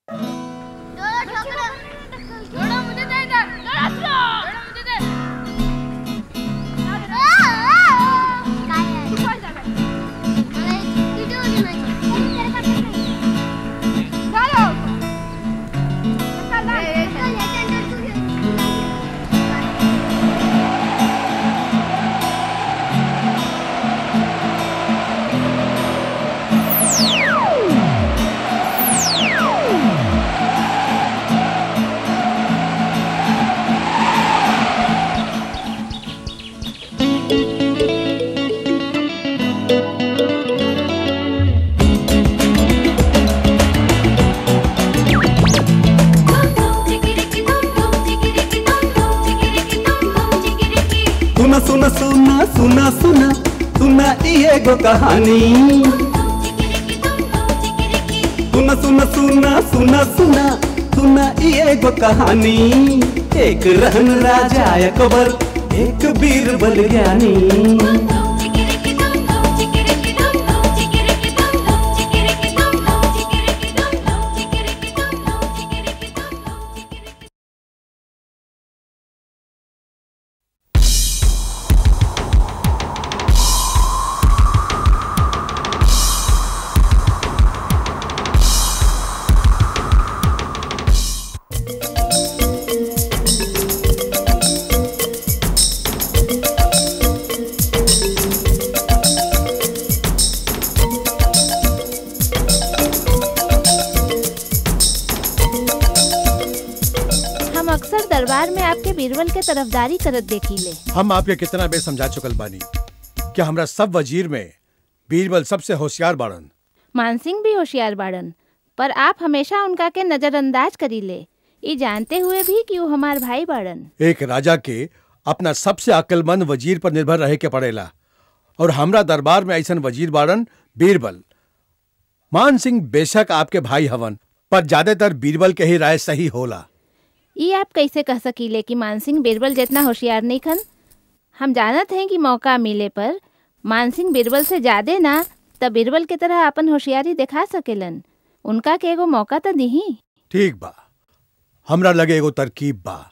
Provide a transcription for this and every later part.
थोड़ा मुझे दे इधर, थोड़ा मुझे दे। सुना सुना सुना सुना सुना ये गो कहानी। सुना सुना सुना सुना सुना सुना ये गो कहानी। एक रहन राजा अकबर, एक बीरबल ज्ञानी। दरबार में आपके बीरबल के तरफदारी करत देखीले। हम आपके कितना बे समझा चुकल बानी कि हमरा सब वजीर में बीरबल सबसे होशियार बाड़न। मानसिंह भी होशियार बाड़न, पर आप हमेशा उनका के नजरअंदाज करीले, ये जानते हुए भी कि वो हमार भाई बाड़न। एक राजा के अपना सबसे अक्लमंद वजीर पर निर्भर रहे के पड़ेला, और हमरा दरबार में ऐसा वजीर बाड़न बीरबल। मानसिंह बेशक आपके भाई हवन, पर ज्यादातर बीरबल के ही राय सही होला। ये आप कैसे कह सकीले कि मानसिंह बीरबल जितना होशियार नहीं खन? हम जानत हैं कि मौका मिले पर मानसिंह बीरबल से ज्यादा ना तब बीरबल की तरह अपन होशियारी दिखा सकेलन। उनका के एगो मौका तो दी। ठीक बा, हमरा लगे एगो तरकीब बा।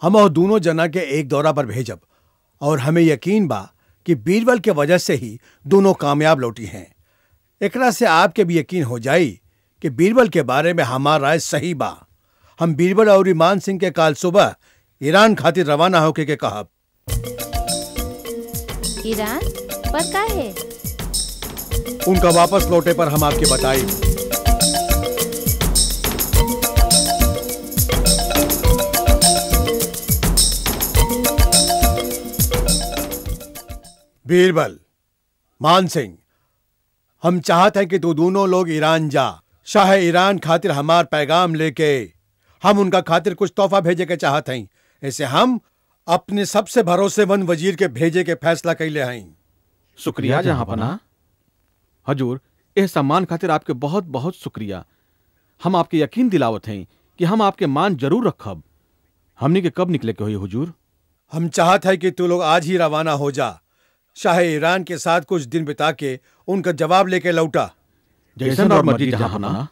हम और दोनों जना के एक दौरा पर भेजब, और हमें यकीन बा कि बीरबल के वजह से ही दोनों कामयाब लौटी हैं। एकरा से आपके भी यकीन हो जाई कि बीरबल के बारे में हमारा राय सही बा। हम बीरबल और मान सिंह के काल सुबह ईरान खातिर रवाना होके के कहब। ईरान पर का है? उनका वापस लौटे पर हम आपके बताई। बीरबल, मान सिंह, हम चाहते हैं कि तू दोनों लोग ईरान जा। शाह ईरान खातिर हमार पैगाम लेके हम उनका खातिर कुछ तोहफा भेजे के चाहते हैं। ऐसे हम अपने सबसे भरोसेमंद वजीर के भेजे के फैसला कैले हैं। शुक्रिया जहांपनाह। हजूर, यह सम्मान खातिर आपके बहुत बहुत शुक्रिया। हम आपके यकीन दिलावत हैं कि हम आपके मान जरूर रखब। हमने के कब निकले के हुई हुजूर? हम चाहते हैं कि तू लोग आज ही रवाना हो जा। शाह ईरान के साथ कुछ दिन बिता के उनका जवाब लेके लौटा। जैसन और मर्जी जहांपनाह।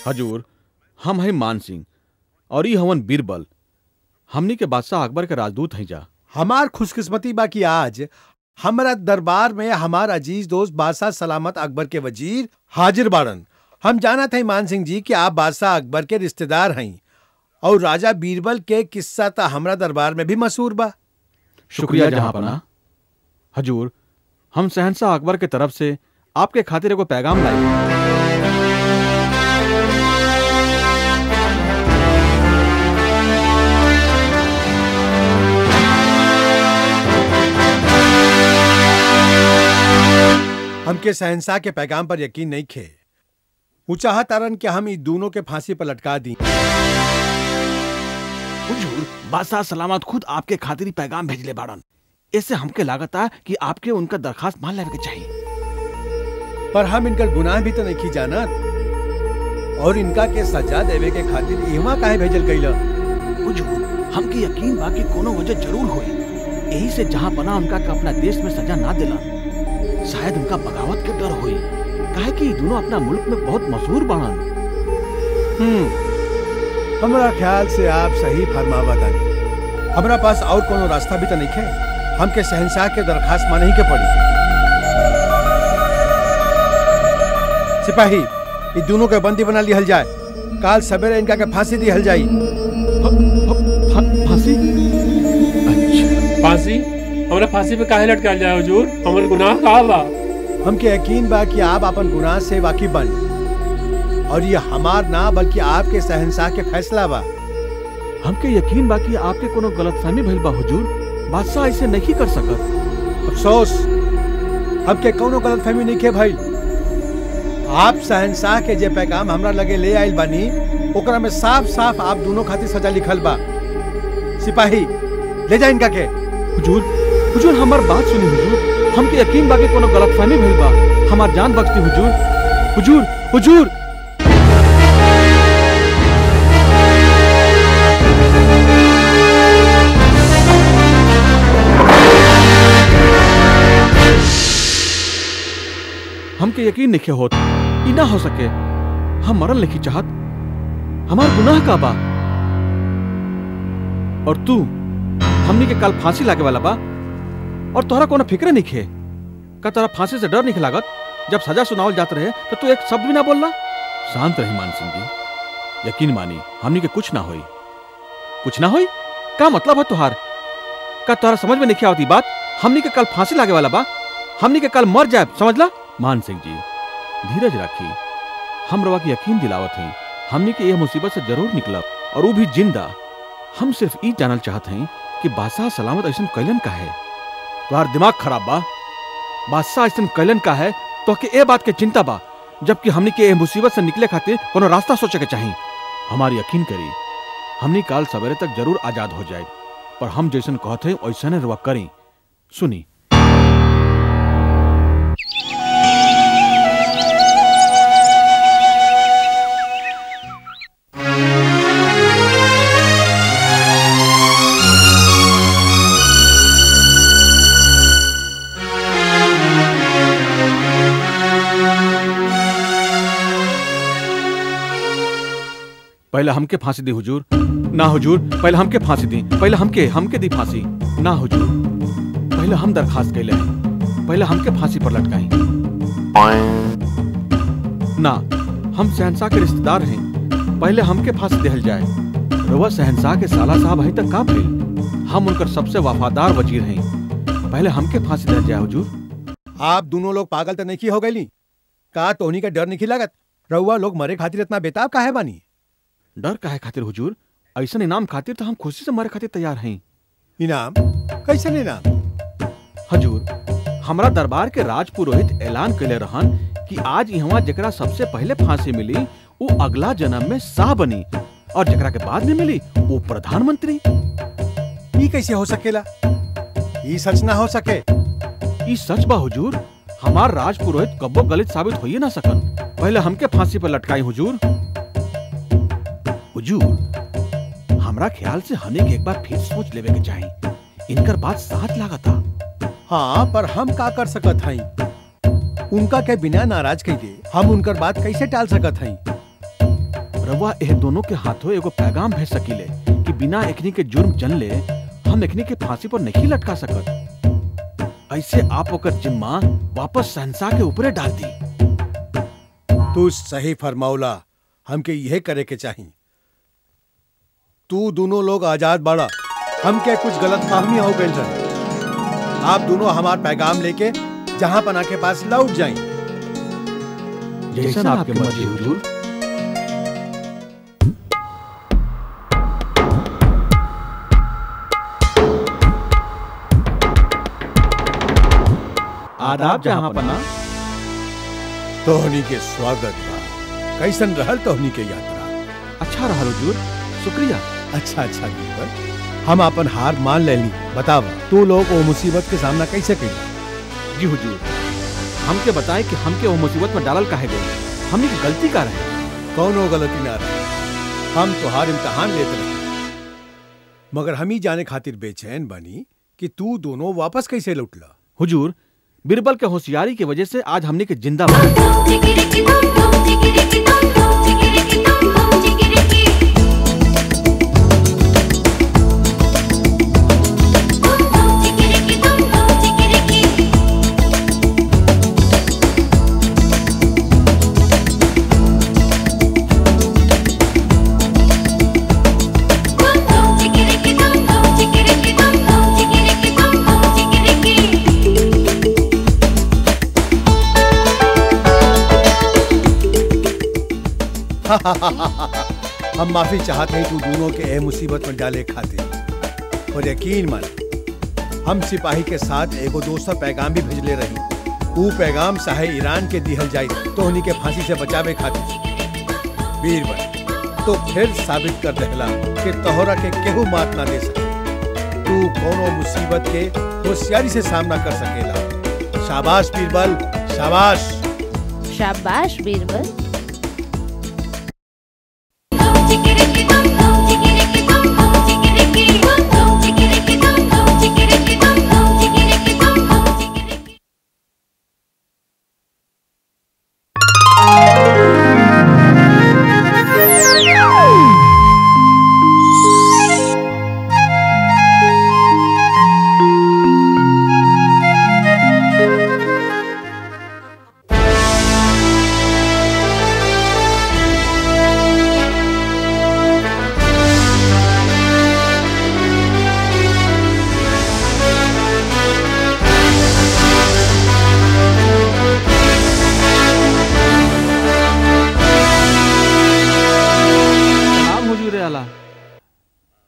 हजूर, हम हैं मान सिंह और ये हवन बीरबल। हमनी के बादशाह अकबर के राजदूत हैं जा। हमार खुशकिस्मती बा कि आज हमारा दरबार में हमारा अजीज दोस्त बादशाह सलामत अकबर के वजीर हाजिर बाड़न। हम जानत हैं मान सिंह जी कि आप बादशाह अकबर के रिश्तेदार हैं और राजा बीरबल के किस्सा ता हमरा दरबार में भी मशहूर बा। शुक्रिया जहांपना। हजूर, हम शहंशाह अकबर के तरफ से आपके खातिर एगो पैगाम लाए। हमके शहंशाह के पैगाम पर यकीन नहीं खे। वो चाहतारन कि हम इन दोनों के फांसी पर लटका दी। हुजूर, बादशाह सलामत खुद आपके खातिर ही पैगाम भेजले बाड़न। इससे हमके लागता कि आपके उनका दरखास्त मान लेवे के चाहिए। पर हम इनकर गुनाह भी तो नहीं की जानत और इनका के सजा देवे के खातिर इहवा काहे भेजल गइल? हुजूर, हमके यकीन बा कि कोनो वजह जरूर होई। यही से जहांपना उनका के अपना देश में सजा ना दिला। शायद उनका बगावत के डर हुई, काहे कि दोनों अपना मुल्क में बहुत मशहूर बाड़न। हमरा ख्याल से आप सही फरमावत आनी। हमरा पास और कोनो रास्ता भी तो नहीं है। हमके शहंशाह के दरखास्त माने ही के पड़ी। सिपाही, ये दोनों के बंदी बना लिहल जाए। काल सवेरे इनका के फांसी दिहल जाई। फांसी? अच्छा, फांसी? हमरा फांसी पे काहे लटकाल जाए हुजूर? हमर गुनाह का बा? हमके यकीन बा कि आप अपन गुनाह से वाकिफ बन और ये हमार ना बल्कि आपके शहंशाह के फैसला बा। हमके यकीन बा कि आपके कोनो गलतफहमी भइल बा हुजूर। बादशाह ऐसे नहीं कर सकत। अफसोस, हमके कोनो गलतफहमी नहीं के भइल। आप शहंशाह के जे पैगाम हमरा लगे ले आइल बानी ओकरा में साफ साफ आप दोनों खातिर सजा लिखल बा। सिपाही, ले जा इनका के। हुजूर, हमार बात सुनी हुजूर। हमके यकीन बा कि कोनो गलतफहमी भइल बा। हमार जान बख्शी हुजूर। हुजूर। हमके यकीन नहीं होत, ई ना हो सके। हम मरल नहीं चाहत। हमार गुनाह का बा। और तू हमनी के कल फांसी लागे वाला बा और तोहरा कोनो फिक्र नहीं खे। का तोहरा फांसी से डर नहीं लागत? जब सजा सुनावल जात रहे तो तू एक शब्द भी ना बोलना। शांत रही मान सिंह जी, यकीन मानी हमनी के कुछ ना होई। कुछ ना होई? का मतलब है तुहार? का तोहरा समझ में नहीं आवती बात? हमनी के कल फांसी लागे वाला बा। हमनी के कल मर जाए, समझला? मान सिंह जी, धीरज रखी। हम रवा की यकीन दिलावत हैं हमनी के यह मुसीबत से जरूर निकलब और वो भी जिंदा। हम सिर्फ ई जानल चाहते हैं कि बादशाह सलामत ऐसा कैलन का है। तुम्हार दिमाग खराब बा? बादशाह ऐसा कैलन का है तो के ए बात के चिंता बा, जबकि हमनी के ए मुसीबत से निकले खातिर कोनो रास्ता सोचे के चाहिए। हमारी यकीन करी, हमनी काल सवेरे तक जरूर आजाद हो जाए। पर हम जैसन कहते हैं वैसा रुआ करें। सुनी, पहले हमके फांसी दी हुजूर। ना हुजूर, पहले हमके फांसी दी। पहले हमके दी फांसी। ना हुजूर, पहले हम दरखास्त कैले हैं। पहले हमके फांसी पर लटकाई। ना, हम शहंशाह के रिश्तेदार हैं। पहले हमके फांसी देहल जाए। रवा शहंशाह के साला साहब अभी तक का भेल? हम उनकर सबसे वफादार वजीर हैं। पहले हमके फांसी देहल जाए हुजूर। आप दोनों लोग पागल तो नहीं हो गई? का तोहनी का डर नहीं लागत? रउआ लोग मरे खातिर इतना बेताब काहे बानी? डर काहे खातिर हुजूर? ऐसा इनाम खातिर तो हम खुशी से मरे खातिर तैयार हैं। इनाम? कैसे इनाम? हजूर, हमरा दरबार के राजपुरोहित ऐलान कैले रहन कि आज यहाँ जकरा सबसे पहले फांसी मिली वो अगला जन्म में शाह बनी और जकरा के बाद में मिली वो प्रधानमंत्री। ये कैसे हो सकेला? ये सच ना हो सके। ये सच बा हुजूर। हमार राजपुरोहित कब्बो गलत साबित होइए ना सकन। पहले हमके फांसी पर लटकाई हुजूर। हुजूर, हमरा ख्याल से हमें एक बार फिर सोच लेवे के चाहिए। इनकर बात साथ लागता। हाँ, पर हम का कर सकत हई? उनका के बिना नाराज कइले हम उनकर बात कैसे टाल सकत हई? रवा एह दोनों के हाथों एगो पैगाम भेज सकीले कि बिना एकनी के जुर्म जन ले हम एकनी के फांसी पर नहीं लटका सकत। ऐसे आप ओकर जिम्मा वापस शहंशाह के ऊपरे डाल दी। तू सही फरमाउला। हमके यह करे के चाहिए। तू दोनों लोग आजाद बाड़ा। हम क्या कुछ गलत फहमी हो गई रहे। आप दोनों हमार पैगाम लेके जहां पना के पास लौट जाएं। जैसा आपके मर्जी हुजूर। आदाब जहां पना। तोहनी के स्वागत बा। कैसन रहल तोहनी के यात्रा? अच्छा रहा हुजूर, शुक्रिया। अच्छा बीरबल, हम अपन हार मान लेली। बतावा तू लोग वो मुसीबत के सामना कैसे कइला? जी हुजूर, हमके बताएं कि हमके वो मुसीबत में डालल काहे गई, हमने की गलती का रहे? कौनो गलती ना रहे। हम तोहार इम्तहान लेते रहे, मगर हम ही जाने खातिर बेचैन बनी कि तू दोनों वापस कैसे लौटला। हुजूर, बीरबल के होशियारी की वजह से आज हमने के जिंदा हम माफी चाहते हैं तू दोनों के ए मुसीबत में डाले खातिर। और यकीन मान, हम सिपाही के साथ एगो दोसर पैगाम भी भेजले रही। वो पैगाम शाहे ईरान के दिहल जाई तोहनी के फांसी से बचावे खातिर। बीरबल, तो फिर साबित कर देहला कि तोहरा के केहू मात ना दे सके। तू कोनो मुसीबत के होशियारी से सामना कर सकेला। शाबाश बीरबल, शाबाश। शाबाश बीरबल।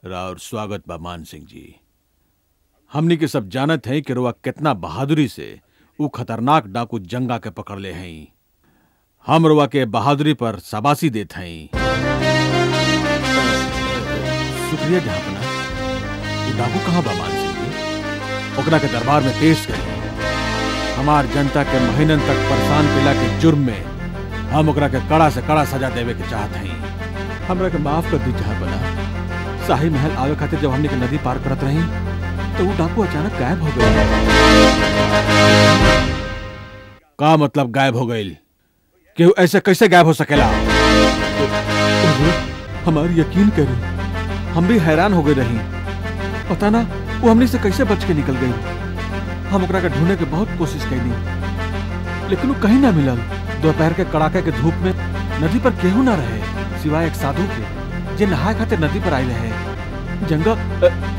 राउर स्वागत बा मान सिंह जी। हमनी के सब जानत हैं कि रुआ कितना बहादुरी से उ खतरनाक डाकू जंगा के पकड़ ले हैं। हम रुआ के बहादुरी पर शाबाशी देत हैं। शुक्रिया जहांपना। वो डाकू कहाँ बा मान सिंह जी? ओकरा के दरबार में पेश करें। हमार जनता के महीनन तक परेशान कैला के जुर्म में हम ओकरा के कड़ा से कड़ा सजा देवे के चाहत हैं। हमरा के माफ कर दी जहांपना। शाही महल आवे खातिर जब हमने के नदी पार करत रही तो वो डाकू अचानक गायब हो गए। का मतलब गायब हो गई? कि ऐसे कैसे गायब हो सकेला? हमारी यकीन करी, हम भी हैरान हो गए रही। पता ना वो हमने से कैसे बच के निकल गई। हम ओकरा के ढूंढने की बहुत कोशिश कैली, लेकिन वो कहीं ना मिलल। दोपहर के कड़ाके के धूप में नदी पर केहू ना रहे सिवाय एक साधु के, जे नहाए खातिर नदी पर आई रहे। जंगा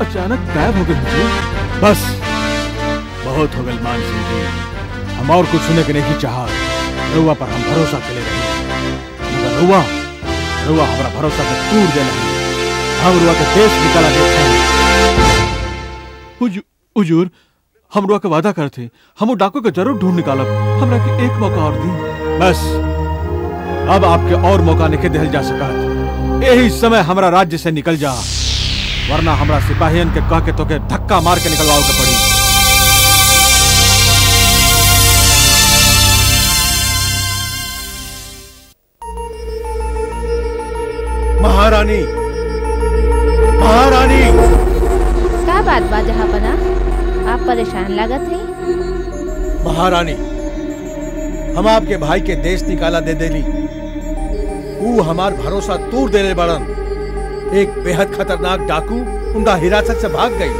अचानक गायब हो गई। बस बहुत हो गई मान सिंह जी। हम और कुछ सुने के नहीं चाहा। रुआ पर हम भरोसा के ले रहे, मगर रुआ हमारा भरोसा के टूट गया नहीं। हम रुआ के देश निकाला देते हैं। हुजूर, हम रुआ के वादा करते, हम वो डाकू को जरूर ढूंढ निकालब। हमरा के एक मौका और दी। बस अब आपके और मौका नहीं दिल जा सका। यही समय हमरा राज्य से निकल जा, वरना हमरा सिपाहियन के कह के तो के धक्का मार के निकलवाओ के पड़ी। महारानी, महारानी। का बात बा जहांपना? आप परेशान लागत हैं? महारानी, हम आपके भाई के देश निकाला दे देली। वो हमार भरोसा तोड़ देने बड़न। एक बेहद खतरनाक डाकू उनका हिरासत से भाग गई।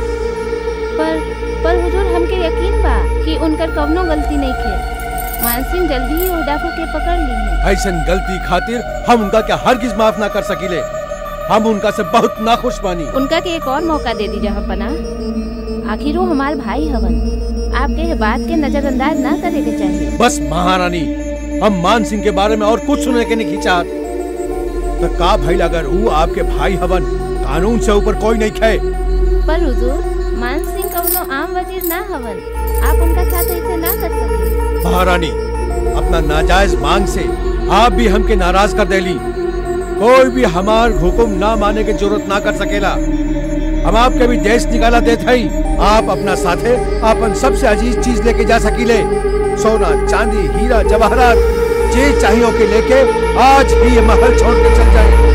पर हुजूर, हमके यकीन बा कि उनकर कवनो गलती नहीं थे। मान सिंह जल्दी ही वो डाकू के पकड़ ली है। ऐसन गलती खातिर हम उनका क्या हरगिज माफ ना कर सकीले। हम उनका से बहुत नाखुश बानी। उनका के एक और मौका दे दी जहाँ पना। आखिर वो हमार भाई हवन, आपके ये बात के नजरअंदाज ना करे के चाहिए। बस महारानी, हम मान सिंह के बारे में और कुछ सुनने के नहीं खींचा। तो का भाई अगर वो आपके भाई हवन, कानून से ऊपर कोई नहीं खे। पर हुजूर, मान सिंह कौनो आम वजीर ना हवन, आप उनका साथ ऐसे ना कर सकते। महारानी, अपना नाजायज मांग से आप भी हमके नाराज कर देली। कोई भी हमार हुक्म ना माने की जरूरत ना कर सकेला। हम आपके भी देश निकाला देते हैं। आप अपना साथे अपन सबसे अजीज चीज लेके जा सकीले। सोना, चांदी, हीरा, जवाहरात, जे चाहिए के लेके आज ही ये महल छोड़ के चल जाए।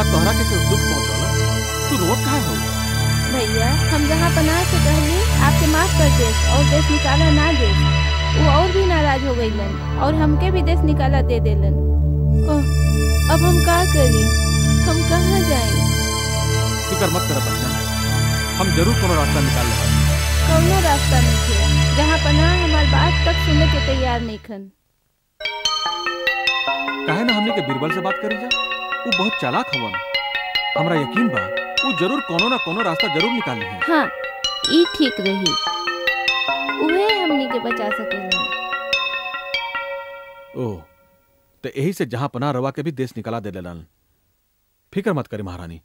तोहरा के दुख पहुंचाला, तू रोक काहे हो? भैया, हम जहाँ पनाह से कहली आपके माफ कर दे और देश निकाला ना दे, वो और भी नाराज हो गईलन और हमके भी देश निकाला दे देलन। अब हम का करी? हम कहाँ जाएं? फिक्र मत कर बच्चा, हम जरूर कोनो रास्ता निकाल लेंगे। कौनो रास्ता नहीं थे जहाँ पनाह हमार बात तक सुनने के तैयार नहीं खन। काहे ना हमने के बीरबल से बात करी जा, वो बहुत चालाक हवन। हमरा यकीन बा वो जरूर कोनो ना कोनो रास्ता जरूर निकाली है। हाँ, ई ठीक रही, उहे हमनी के बचा सकेला। ओह, तो यही से जहां पनाह रवा के भी देश निकाला दे लेलन। फिक्र मत करी महारानी,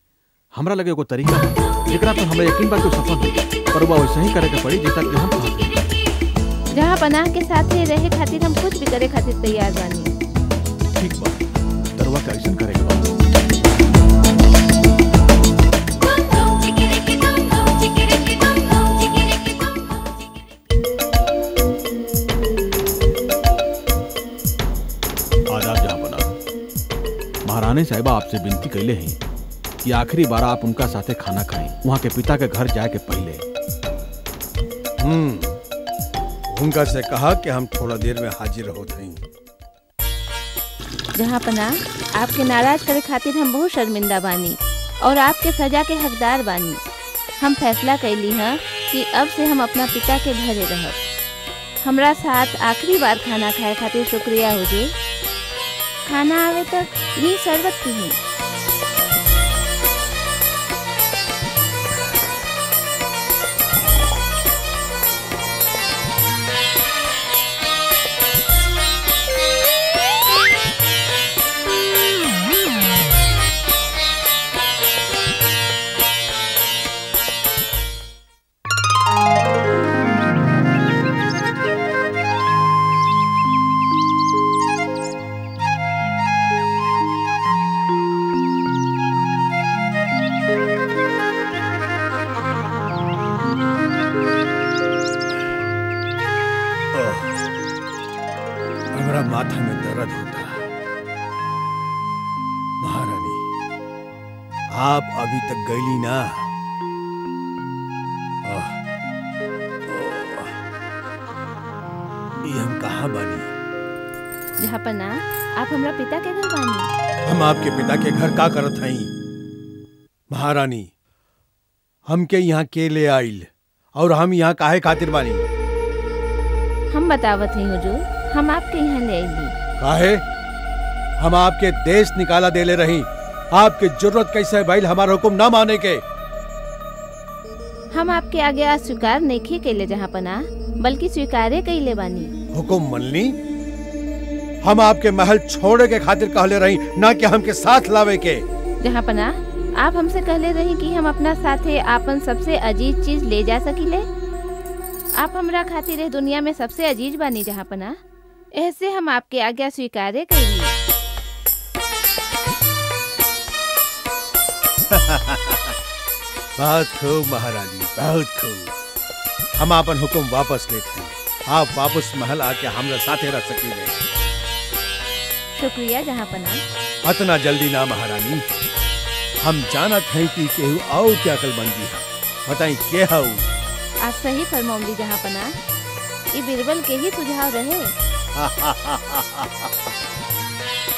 हमरा लगे एगो तरीका है जेकरा पर हमें यकीन बा कि सफल हो, पर वो वैसे ही करे के पड़ी जैसा कि हम कहते। जहां पनाह के साथे रहे खातिर हम कुछ भी करे खातिर तैयार बानी। ठीक बा, दरवा का ऐसा करेगा बा। महारानी साहिबा आपसे विनती कैले हैं कि आखिरी बार आप उनका साथे खाना खाएं, वहाँ के पिता के घर जाए के पहले। उनका से कहा कि हम थोड़ा देर में हाजिर होते हैं। जहाँ पनाह, आपके नाराज करे खातिर हम बहुत शर्मिंदा बानी और आपके सजा के हकदार बानी। हम फैसला कैली हैं कि अब से हम अपना पिता के घरे रहब। हमरा साथ आखिरी बार खाना खाए खातिर शुक्रिया हुजूर। खाना आवे तक ये शरबत पी। माथा में दर्द होता। महारानी, आप अभी तक गईली ना। ये हम कहाँ बानी? जहाँ पनाह, आप हमरा पिता के घर बानी। हम आपके पिता के घर का करत हई? महारानी, हमके यहाँ के ले आइल और हम यहाँ काहे खातिर बानी? हम बतावत हैं हुजूर, हम आपके यहाँ ले आइली। काहे? हम आपके देश निकाला दे ले रही। आपके जरूरत कैसे भाई हमारा हुक्म ना माने के? हम आपके आगे आज स्वीकार नहीं कैले जहाँ पनाह, बल्कि स्वीकारे कैले बानी। हुक्म मनली? हम आपके महल छोड़े के खातिर कहले रही, ना कि हमके साथ लावे के। जहाँ पनाह, आप हमसे कहले रही कि हम अपना साथे आपन सबसे अजीज चीज ले जा सकीले। आप हमरा खातिर दुनिया में सबसे अजीज बानी जहाँ पनाह, ऐसे हम आपके आज्ञा स्वीकारे कैली। बहुत खूब महारानी, बहुत खूब। हम अपन हुक्म वापस लेते हैं। आप वापस महल आके हमरा साथे रह सकीले। शुक्रिया जहाँ पनाह। इतना जल्दी ना महारानी, हम जानत हैं कि केहू और क्या अकलमंदी है। बताई के हऊ? आप सही फरमाऊंगी जहाँ पनाह, ये बीरबल के ही सुझाव रहे।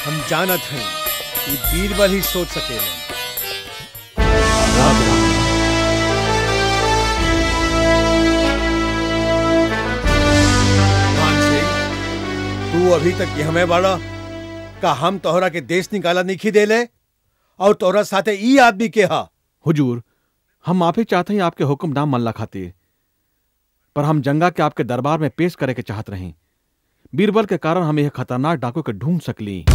हम जानत हैं कि बीरबल ही सोच सकेले। तू अभी तक ये हमें बाड़ा का हम तोहरा के देश निकाला नहीं देले और तोहरा साथे ई आदमी के हा। हुजूर, हम माफी चाहते हैं आपके हुक्म ना मनला खातिर, पर हम जंगा के आपके दरबार में पेश करे के चाहत रही। बीरबल के कारण हम यह खतरनाक डाकू के ढूंढ सकली।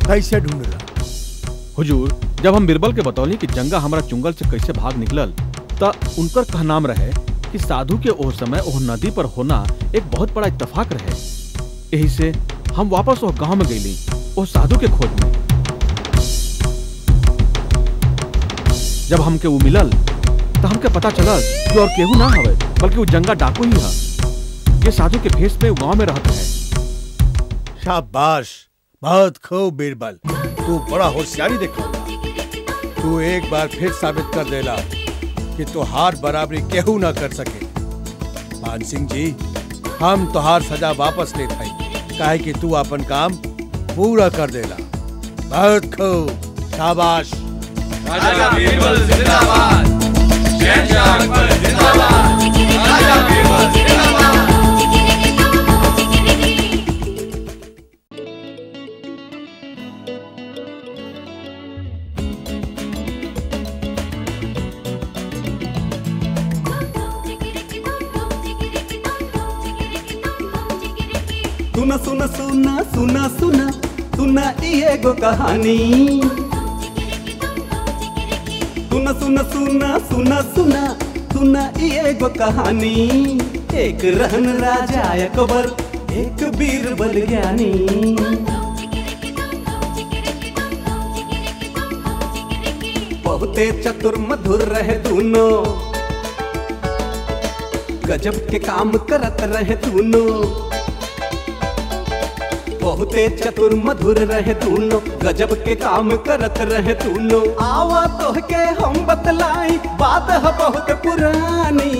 कैसे ढूंढला? हुजूर, जब हम बीरबल के बतौली कि जंगा हमारा चुंगल से कैसे भाग निकलल, त उनकर कहनाम रहे कि साधु के ओह समय ओह नदी पर होना एक बहुत बड़ा इत्तेफाक रहे। यही से हम वापस ओह गांव में गईली ओह साधु के खोज में। जब हमके वो मिलल तो हमके पता चलल कि और केहू ना हवे बल्कि वो जंगा डाकू ही है। ये साधु के भेष में गांव में रहता है। शाबाश, बहुत खूब बीरबल, तू बड़ा होशियारी दिखा। तू एक बार फिर साबित कर देला कि तुहार बराबरी केहू ना कर सके। मान सिंह जी, हम तुहार सजा वापस लेत हई, काहे कि तू अपन काम पूरा कर देला। बहुत खूब, शाबाश। राजा बीरबल जिंदाबाद, शहंशाह अकबर जिंदाबाद, राजा बीरबल जिंदाबाद। सुना सुना सुना सुना सुना सुना ये गो कहानी। सुना सुना सुना सुना सुना सुना ये गो कहानी। एक रहन राजा अकबर, एक बीरबल ज्ञानी। बहुते चतुर मधुर रहे दोनों, गजब के काम करत रहे दोनों। बहुते चतुर मधुर रहे दोनों, गजब के काम करत रहे दोनों। आवा तो के हम बतलाई, बात है बहुत पुरानी।